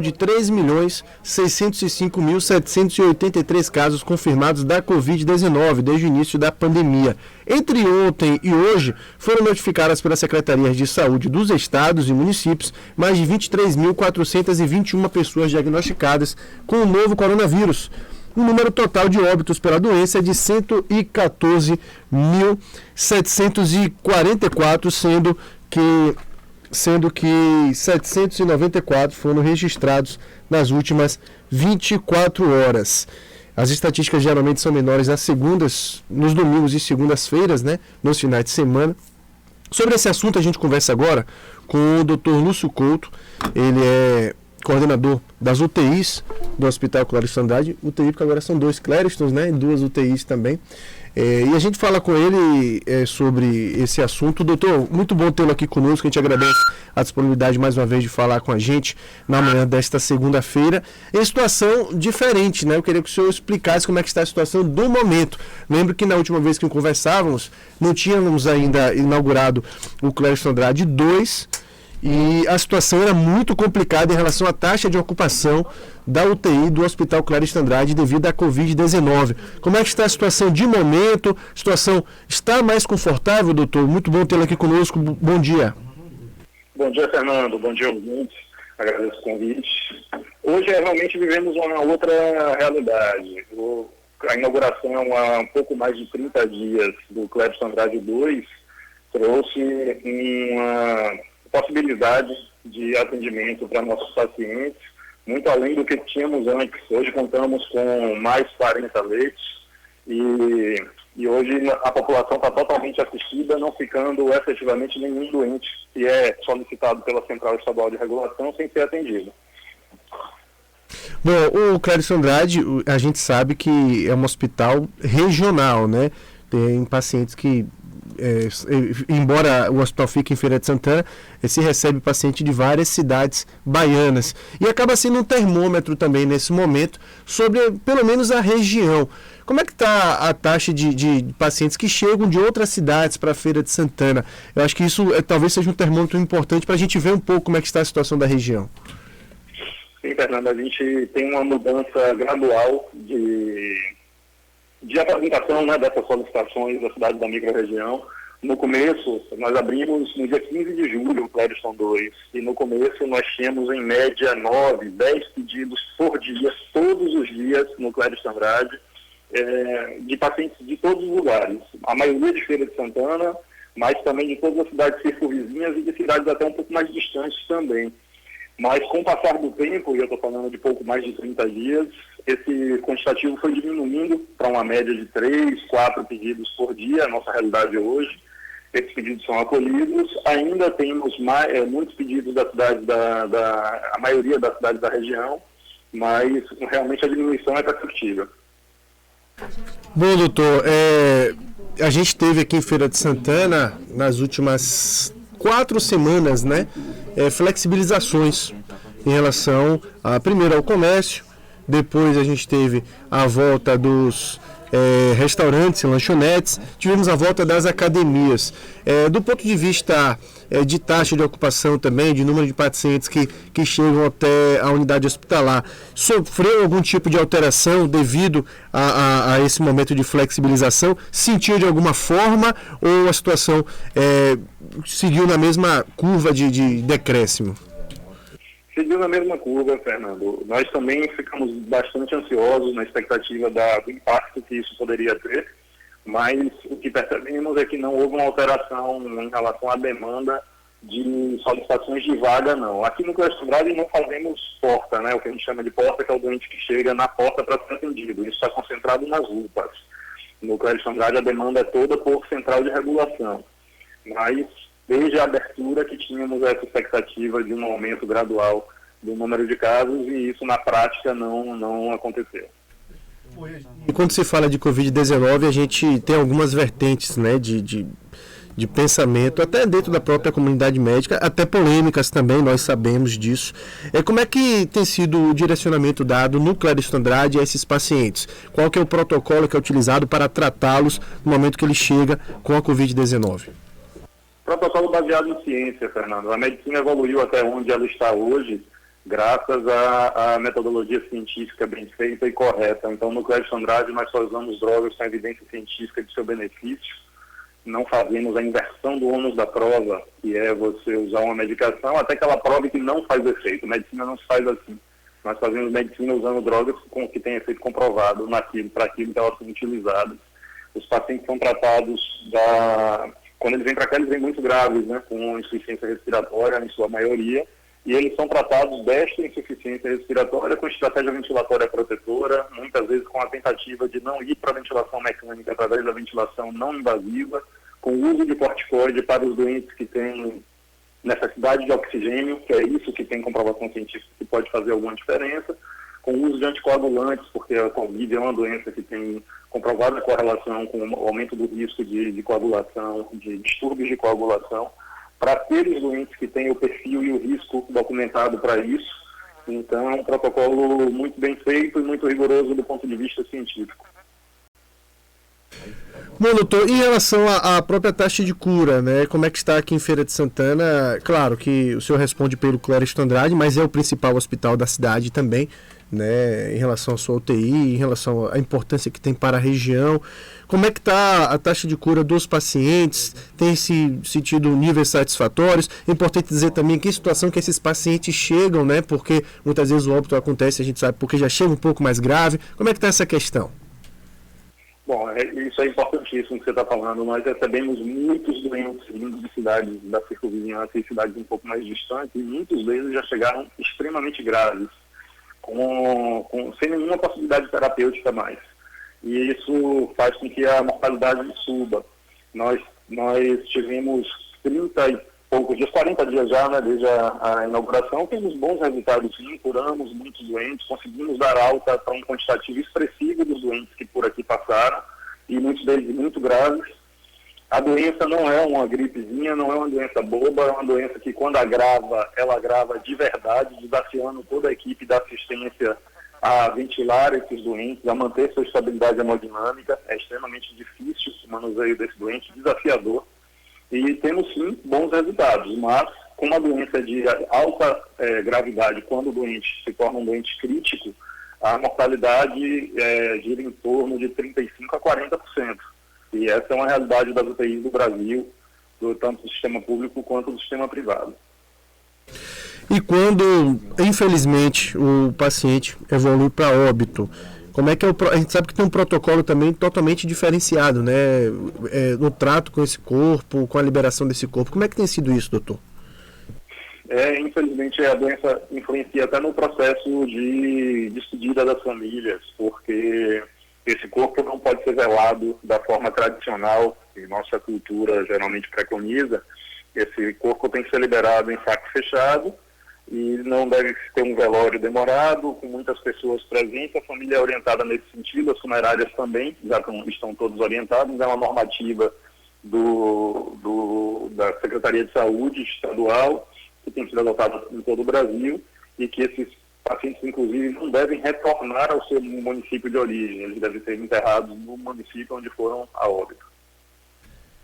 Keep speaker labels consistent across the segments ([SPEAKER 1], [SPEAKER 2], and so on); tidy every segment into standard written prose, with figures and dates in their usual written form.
[SPEAKER 1] de 3.605.783 casos confirmados da Covid-19 desde o início da pandemia. Entre ontem e hoje, foram notificadas pelas secretarias de saúde dos estados e municípios mais de 23.421 pessoas diagnosticadas com o novo coronavírus. O número total de óbitos pela doença é de 114.744, sendo que 794 foram registrados nas últimas 24 horas. As estatísticas geralmente são menores nos domingos e segundas-feiras, né, nos finais de semana. Sobre esse assunto a gente conversa agora com o Dr. Lúcio Couto. Ele é coordenador das UTIs do Hospital Clériston Andrade, UTI porque agora são 2 Cléristons, né, e 2 UTIs também. E a gente fala com ele sobre esse assunto. Doutor, muito bom tê-lo aqui conosco. A gente agradece a disponibilidade mais uma vez de falar com a gente na manhã desta segunda-feira. Em situação diferente, né? Eu queria que o senhor explicasse como é que está a situação do momento. Lembro que na última vez que conversávamos, não tínhamos ainda inaugurado o Clériston Andrade 2, e a situação era muito complicada em relação à taxa de ocupação da UTI do Hospital Clériston Andrade devido à Covid-19. Como é que está a situação de momento? A situação está mais confortável, doutor? Muito bom tê-lo aqui conosco. Bom dia.
[SPEAKER 2] Bom dia, Fernando. Bom dia, ouvintes. Agradeço o convite. Hoje realmente vivemos uma outra realidade. A inauguração há um pouco mais de 30 dias do Clériston Andrade 2 trouxe uma possibilidade de atendimento para nossos pacientes, muito além do que tínhamos antes. Hoje contamos com mais 40 leitos e hoje a população está totalmente assistida, não ficando efetivamente nenhum doente que é solicitado pela Central Estadual de Regulação sem ser atendido.
[SPEAKER 1] Bom, o Clériston Andrade, a gente sabe que é um hospital regional, né? Tem pacientes que embora o hospital fique em Feira de Santana, se recebe paciente de várias cidades baianas e acaba sendo um termômetro também nesse momento sobre pelo menos a região. Como é que está a taxa de pacientes que chegam de outras cidades para a Feira de Santana? Eu acho que isso talvez seja um termômetro importante para a gente ver um pouco como é que está a situação da região.
[SPEAKER 2] Sim, Fernando, a gente tem uma mudança gradual de apresentação, né, dessas solicitações da cidade da microrregião. No começo, nós abrimos no dia 15 de julho o Clériston 2, e no começo nós tínhamos em média 9, 10 pedidos por dia, todos os dias no Clériston Andrade, de pacientes de todos os lugares. A maioria de Feira de Santana, mas também de todas as cidades circunvizinhas e de cidades até um pouco mais distantes também. Mas com o passar do tempo, e eu estou falando de pouco mais de 30 dias, esse quantitativo foi diminuindo para uma média de 3, 4 pedidos por dia, a nossa realidade hoje. Esses pedidos são acolhidos. Ainda temos muitos pedidos da cidade, a maioria das cidades da região, mas realmente a diminuição é perceptível.
[SPEAKER 1] Bom, doutor, a gente teve aqui em Feira de Santana, nas últimas 4 semanas, né, flexibilizações em relação, primeiro ao comércio, depois a gente teve a volta dos restaurantes e lanchonetes, tivemos a volta das academias. Do ponto de vista de taxa de ocupação também, de número de pacientes que chegam até a unidade hospitalar, sofreu algum tipo de alteração devido a esse momento de flexibilização? Sentiu de alguma forma ou a situação seguiu na mesma curva de decréscimo?
[SPEAKER 2] Seguiu na mesma curva, Fernando. Nós também ficamos bastante ansiosos na expectativa do impacto que isso poderia ter, mas o que percebemos é que não houve uma alteração em relação à demanda de solicitações de vaga, não. Aqui no Clériston Andrade não fazemos porta, né? O que a gente chama de porta, que é o doente que chega na porta para ser atendido. Isso está concentrado nas UPAs. No Clériston Andrade a demanda é toda por central de regulação. Mas desde a abertura que tínhamos essa expectativa de um aumento gradual do número de casos e isso na prática não aconteceu.
[SPEAKER 1] E quando se fala de Covid-19, a gente tem algumas vertentes, né, de pensamento, até dentro da própria comunidade médica, até polêmicas também, nós sabemos disso. Como é que tem sido o direcionamento dado no Clériston Andrade a esses pacientes? Qual que é o protocolo que é utilizado para tratá-los no momento que ele chega com a Covid-19?
[SPEAKER 2] Protocolo baseado em ciência, Fernando. A medicina evoluiu até onde ela está hoje, graças à metodologia científica bem feita e correta. Então, no Clédson Andrade, nós só usamos drogas com evidência científica de seu benefício, não fazemos a inversão do ônus da prova, que é você usar uma medicação até que ela prove que não faz efeito. Medicina não se faz assim. Nós fazemos medicina usando drogas que têm efeito comprovado para aquilo que elas são utilizadas. Os pacientes são tratados quando eles vêm para cá, eles vêm muito graves, né, com insuficiência respiratória, em sua maioria, e eles são tratados desta insuficiência respiratória com estratégia ventilatória protetora, muitas vezes com a tentativa de não ir para a ventilação mecânica através da ventilação não invasiva, com o uso de corticoide para os doentes que têm necessidade de oxigênio, que é isso que tem comprovação científica que pode fazer alguma diferença, com o uso de anticoagulantes, porque a Covid é uma doença que tem comprovada correlação com o aumento do risco de coagulação, de distúrbios de coagulação, para aqueles doentes que têm o perfil e o risco documentado para isso. Então, é um protocolo muito bem feito e muito rigoroso do ponto de vista científico.
[SPEAKER 1] Bom, doutor, em relação à própria taxa de cura, né, como é que está aqui em Feira de Santana? Claro que o senhor responde pelo Clériston Andrade, mas é o principal hospital da cidade também, né, em relação à sua UTI, em relação à importância que tem para a região. Como é que está a taxa de cura dos pacientes? Tem se sentido níveis satisfatórios? É importante dizer também que situação que esses pacientes chegam, né, porque muitas vezes o óbito acontece, a gente sabe, porque já chega um pouco mais grave. Como é que está essa questão?
[SPEAKER 2] Bom, isso é importantíssimo que você está falando. Nós recebemos muitos doentes vindos de cidades da circunvizinhança e cidades um pouco mais distantes, e muitos deles já chegaram extremamente graves, sem nenhuma possibilidade terapêutica mais. E isso faz com que a mortalidade suba. Nós tivemos 30 e poucos dias, 40 dias já, né, desde a inauguração, temos bons resultados sim, curamos muitos doentes, conseguimos dar alta para um quantitativo expressivo dos doentes que por aqui passaram, e muitos deles muito graves. A doença não é uma gripezinha, não é uma doença boba, é uma doença que quando agrava, ela agrava de verdade, desafiando toda a equipe da assistência a ventilar esses doentes, a manter sua estabilidade hemodinâmica. É extremamente difícil o manuseio desse doente, desafiador. E temos sim bons resultados, mas com uma doença de alta gravidade, quando o doente se torna um doente crítico, a mortalidade gira em torno de 35% a 40%. E essa é uma realidade das UTIs do Brasil, tanto do sistema público quanto do sistema privado.
[SPEAKER 1] E quando, infelizmente, o paciente evolui para óbito, como é que a gente sabe que tem um protocolo também totalmente diferenciado, né? No trato com esse corpo, com a liberação desse corpo. Como é que tem sido isso, doutor?
[SPEAKER 2] Infelizmente, a doença influencia até no processo de despedida das famílias, porque esse corpo não pode ser velado da forma tradicional, que nossa cultura geralmente preconiza. Esse corpo tem que ser liberado em saco fechado, e não deve ter um velório demorado, com muitas pessoas presentes. A família é orientada nesse sentido, as funerárias também já estão todos orientados. É uma normativa da Secretaria de Saúde Estadual, que tem sido adotada em todo o Brasil, e que esses pacientes, inclusive, não devem retornar ao seu município de origem. Eles devem ser enterrados no município onde foram a óbito.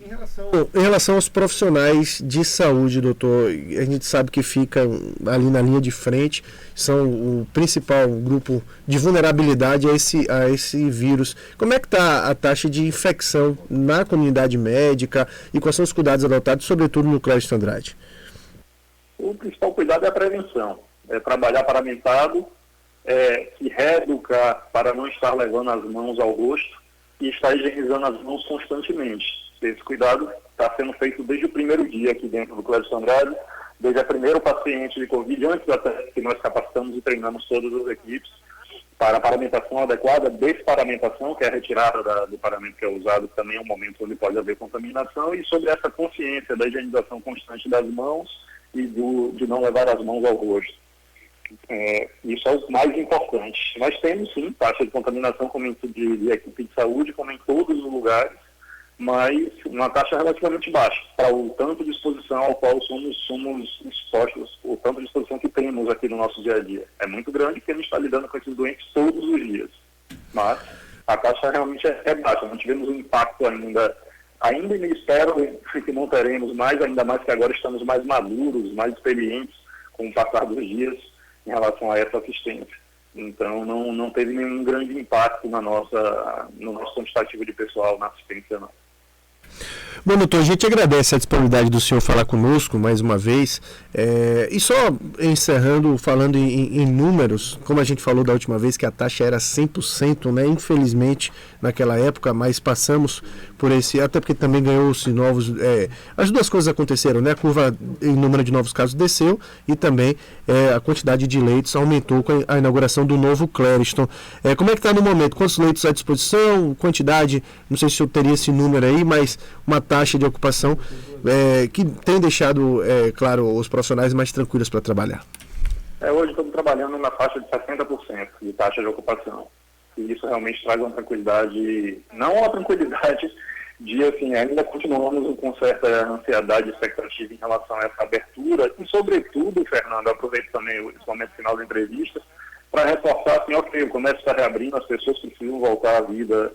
[SPEAKER 1] Em relação aos profissionais de saúde, doutor, a gente sabe que fica ali na linha de frente, são o principal grupo de vulnerabilidade a esse vírus. Como é que está a taxa de infecção na comunidade médica e quais são os cuidados adotados, sobretudo no Clériston Andrade?
[SPEAKER 2] O principal cuidado é a prevenção, é trabalhar paramentado, se reeducar para não estar levando as mãos ao rosto e estar higienizando as mãos constantemente. Esse cuidado está sendo feito desde o primeiro dia aqui dentro do Clériston Andrade, desde a primeiro paciente de Covid, antes até que nós capacitamos e treinamos todas as equipes para a paramentação adequada, desparamentação, que é a retirada do paramento que é usado, que também é um momento onde pode haver contaminação, e sobre essa consciência da higienização constante das mãos e de não levar as mãos ao rosto. Isso é o mais importante. Nós temos, sim, taxa de contaminação como de equipe de saúde, como em todos os lugares, mas uma taxa relativamente baixa, para o tanto de exposição ao qual somos expostos, o tanto de exposição que temos aqui no nosso dia a dia. É muito grande porque a gente está lidando com esses doentes todos os dias, mas a taxa realmente é baixa. Não tivemos um impacto ainda me espero que não teremos mais, ainda mais que agora estamos mais maduros, mais experientes com o passar dos dias, em relação a essa assistência. Então, não teve nenhum grande impacto no nosso quantitativo de pessoal na assistência, não.
[SPEAKER 1] Bom, doutor, a gente agradece a disponibilidade do senhor falar conosco mais uma vez. E só encerrando, falando em números, como a gente falou da última vez que a taxa era 100%, né? Infelizmente, naquela época, mas passamos por esse, até porque também ganhou-se novos, as duas coisas aconteceram, né? A curva em número de novos casos desceu e também a quantidade de leitos aumentou com a inauguração do novo Clériston. Como é que está no momento? Quantos leitos à disposição? Quantidade, não sei se eu teria esse número aí, mas uma taxa de ocupação que tem deixado, claro, os profissionais mais tranquilos para trabalhar.
[SPEAKER 2] Hoje estamos trabalhando na faixa de 60% de taxa de ocupação. E isso realmente traz uma tranquilidade, não uma tranquilidade de, assim, ainda continuamos com certa ansiedade e expectativa em relação a essa abertura. E, sobretudo, Fernando, aproveito também esse momento final da entrevista para reforçar, assim, ok, o comércio está reabrindo, as pessoas precisam voltar à vida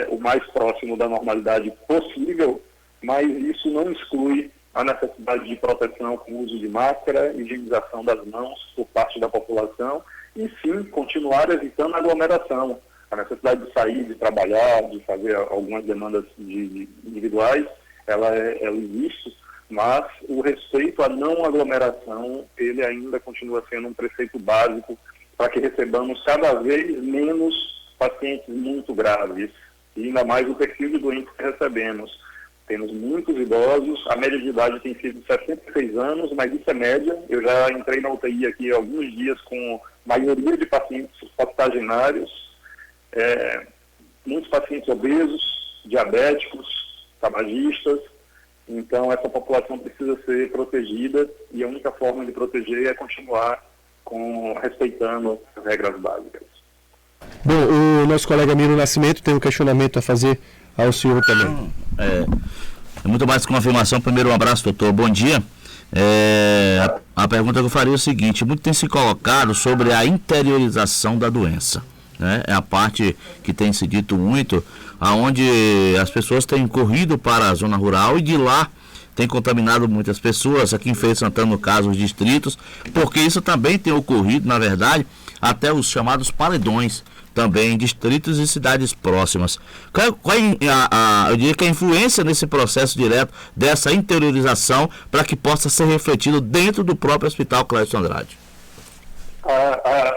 [SPEAKER 2] o mais próximo da normalidade possível, mas isso não exclui a necessidade de proteção com o uso de máscara, higienização das mãos por parte da população e sim continuar evitando aglomeração. A necessidade de sair, de trabalhar, de fazer algumas demandas individuais, ela existe, mas o respeito à não aglomeração, ele ainda continua sendo um preceito básico para que recebamos cada vez menos pacientes muito graves, e ainda mais o perfil de doentes que recebemos. Temos muitos idosos, a média de idade tem sido 66 anos, mas isso é média. Eu já entrei na UTI aqui há alguns dias com maioria de pacientes octogenários, muitos pacientes obesos, diabéticos, tabagistas. Então, essa população precisa ser protegida e a única forma de proteger é continuar respeitando as regras básicas.
[SPEAKER 1] Bom, o nosso colega Miro Nascimento tem um questionamento a fazer ao senhor também.
[SPEAKER 3] Muito mais que uma afirmação. Primeiro, um abraço, doutor. Bom dia. A pergunta que eu faria é o seguinte: muito tem se colocado sobre a interiorização da doença, né? É a parte que tem se dito muito, aonde as pessoas têm corrido para a zona rural e de lá tem contaminado muitas pessoas. Aqui em Feira de Santana, no caso, os distritos, porque isso também tem ocorrido, na verdade, até os chamados paredões, também em distritos e cidades próximas. Qual eu diria que a influência nesse processo direto dessa interiorização para que possa ser refletido dentro do próprio Hospital Clériston Andrade?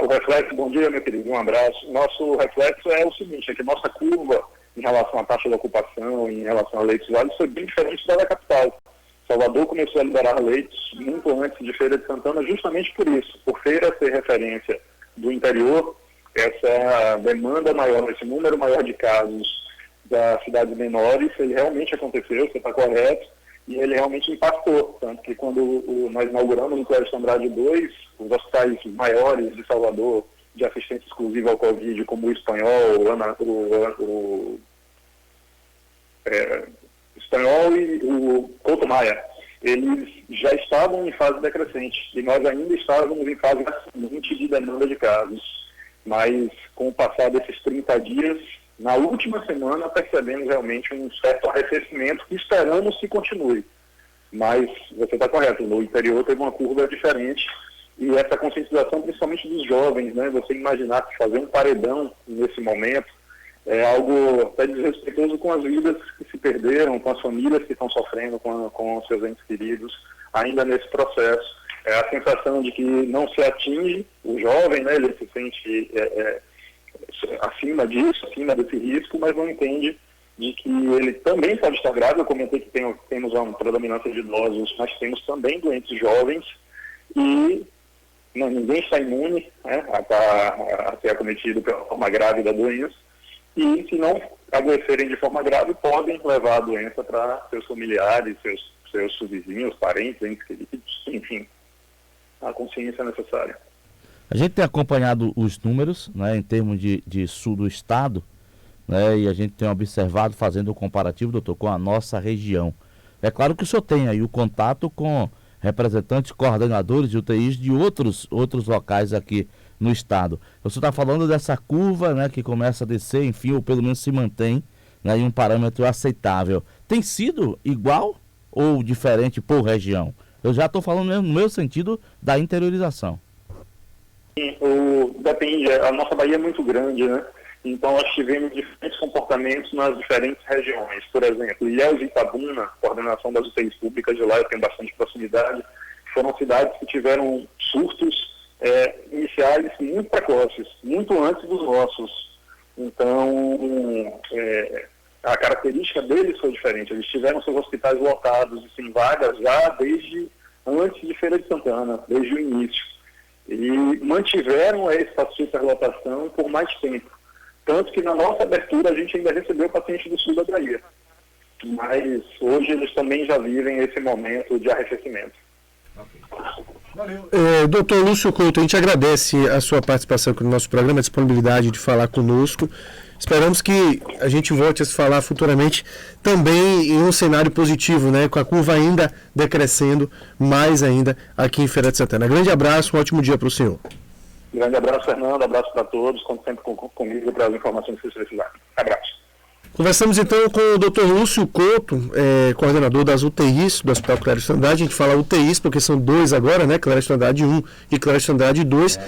[SPEAKER 2] O reflexo, bom dia, meu querido, um abraço. Nosso reflexo é o seguinte, é que nossa curva em relação à taxa de ocupação, em relação a leitos válidos, foi bem diferente da capital. Salvador começou a liberar leitos muito antes de Feira de Santana, justamente por isso, por Feira ser referência do interior, essa demanda maior, esse número maior de casos das cidades menores, ele realmente aconteceu, você está correto, e ele realmente impactou. Tanto que quando nós inauguramos no Clériston Andrade 2, os hospitais maiores de Salvador, de assistência exclusiva ao Covid, como o Espanhol, o Espanhol e o Couto Maia, eles já estavam em fase decrescente, e nós ainda estávamos em fase ascendente de demanda de casos. Mas com o passar desses 30 dias, na última semana percebemos realmente um certo arrefecimento que esperamos que continue. Mas você está correto, no interior teve uma curva diferente e essa conscientização principalmente dos jovens, né? Você imaginar que fazer um paredão nesse momento é algo até desrespeitoso com as vidas que se perderam, com as famílias que estão sofrendo com seus entes queridos ainda nesse processo. É a sensação de que não se atinge o jovem, né? Ele se sente acima disso, acima desse risco, mas não entende de que ele também pode estar grave. Eu comentei que temos uma predominância de idosos, mas temos também doentes jovens e ninguém está imune, né, a ser acometido pela forma grave da doença. E se não adoecerem de forma grave, podem levar a doença para seus familiares, seus vizinhos, parentes, entes queridos, enfim. A consciência necessária.
[SPEAKER 3] A gente tem acompanhado os números, né, em termos de sul do estado, né, e a gente tem observado, fazendo o comparativo, doutor, com a nossa região. É claro que o senhor tem aí o contato com representantes, coordenadores de UTIs de outros locais aqui no estado. O senhor está falando dessa curva, né, que começa a descer, enfim, ou pelo menos se mantém, né, em um parâmetro aceitável. Tem sido igual ou diferente por região? Eu já estou falando no meu sentido da interiorização.
[SPEAKER 2] Depende, a nossa Bahia é muito grande, né? Então nós tivemos diferentes comportamentos nas diferentes regiões. Por exemplo, Ilhéus e Itabuna, coordenação das UTIs públicas de lá, eu tenho bastante proximidade, foram cidades que tiveram surtos iniciais muito precoces, muito antes dos nossos. Então, a característica deles foi diferente. Eles tiveram seus hospitais lotados e sem vagas já desde antes de Feira de Santana, desde o início. E mantiveram essa superlotação por mais tempo. Tanto que na nossa abertura a gente ainda recebeu pacientes do sul da Bahia. Mas hoje eles também já vivem esse momento de arrefecimento.
[SPEAKER 1] Valeu. Doutor Lúcio Couto, a gente agradece a sua participação aqui no nosso programa, a disponibilidade de falar conosco. Esperamos que a gente volte a se falar futuramente também em um cenário positivo, né, com a curva ainda decrescendo mais ainda aqui em Feira de Santana. Grande abraço, um ótimo dia para o senhor.
[SPEAKER 2] Grande abraço, Fernando, abraço para todos, conto sempre comigo para as informações que vocês precisarem. Abraço.
[SPEAKER 1] Conversamos então com o Dr. Lúcio Couto, coordenador das UTIs do Hospital Clério Trindade. A gente fala UTIs porque são dois agora, né? Clério Trindade 1 e Clério Trindade 2.